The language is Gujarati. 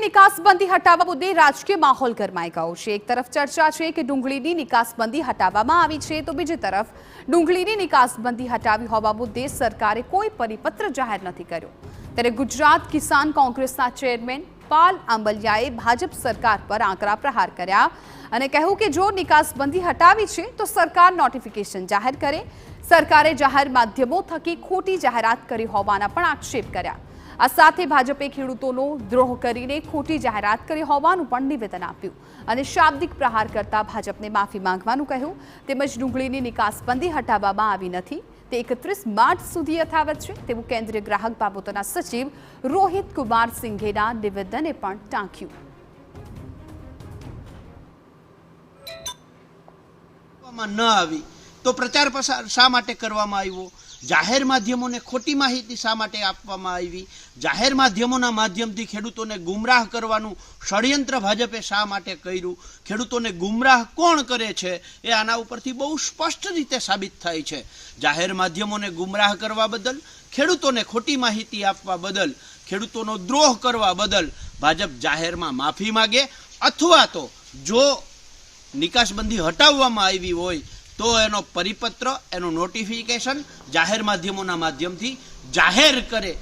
નિકાસબંધી હટાવવા મુદ્દે રાજકીય માહોલ ગરમાઈ ગયો છે। એક તરફ ચર્ચા છે કે ડુંગળીની નિકાસબંધી હટાવવામાં આવી છે, તો બીજી તરફ ડુંગળીની નિકાસબંધી હટાવી હોવા મુદ્દે સરકારે કોઈ પરિપત્ર જાહેર નથી કર્યો। ત્યારે ગુજરાત કિસાન કોંગ્રેસના ચેરમેન પાલ આંબલિયાએ ભાજપ સરકાર પર આકરા પ્રહાર કર્યા અને કહ્યું કે જો નિકાસબંધી હટાવી છે તો સરકાર નોટિફિકેશન જાહેર કરે। સરકારે જાહેર માધ્યમો થકી ખોટી જાહેરાત કરી હોવાના પણ આક્ષેપ કર્યા। આ સાથે ભાજપે ખેડૂતોનો દ્રોહ કરીને ખોટી જાહેરાત કરી હોવાનું પણ નિવેદન આપ્યું અને શાબ્દિક પ્રહાર કરતા ભાજપને માફી માંગવાનું કહ્યું। તેમજ ડુંગળીની નિકાસબંધી હટાવવામાં આવી નથી, તે 31 માર્ચ સુધી યથાવત છે તેવું કેન્દ્રીય ગ્રાહક બાબતોના સચિવ રોહિત કુમાર સિંઘેના નિવેદને પણ ટાંક્યું। ન આવી તો પ્રચાર પ્રસાર શા માટે કરવામાં આવ્યો? જાહેર માધ્યમોને ખોટી માહિતી શા માટે આપવામાં આવી? જાહેર માધ્યમોના માધ્યમથી ખેડૂતોને ગુમરાહ કરવાનું ષડયંત્ર ભાજપે શા માટે કર્યું? ખેડૂતોને ગુમરાહ કોણ કરે છે એ આના ઉપરથી બહુ સ્પષ્ટ રીતે સાબિત થાય છે। જાહેર માધ્યમોને ગુમરાહ કરવા બદલ, ખેડૂતોને ખોટી માહિતી આપવા બદલ, ખેડૂતોનો દ્રોહ કરવા બદલ ભાજપ જાહેરમાં માફી માગે, અથવા તો જો નિકાસબંધી હટાવવામાં આવી હોય તો એનો પરિપત્ર, એનું નોટિફિકેશન જાહેર માધ્યમોના માધ્યમથી જાહેર કરે।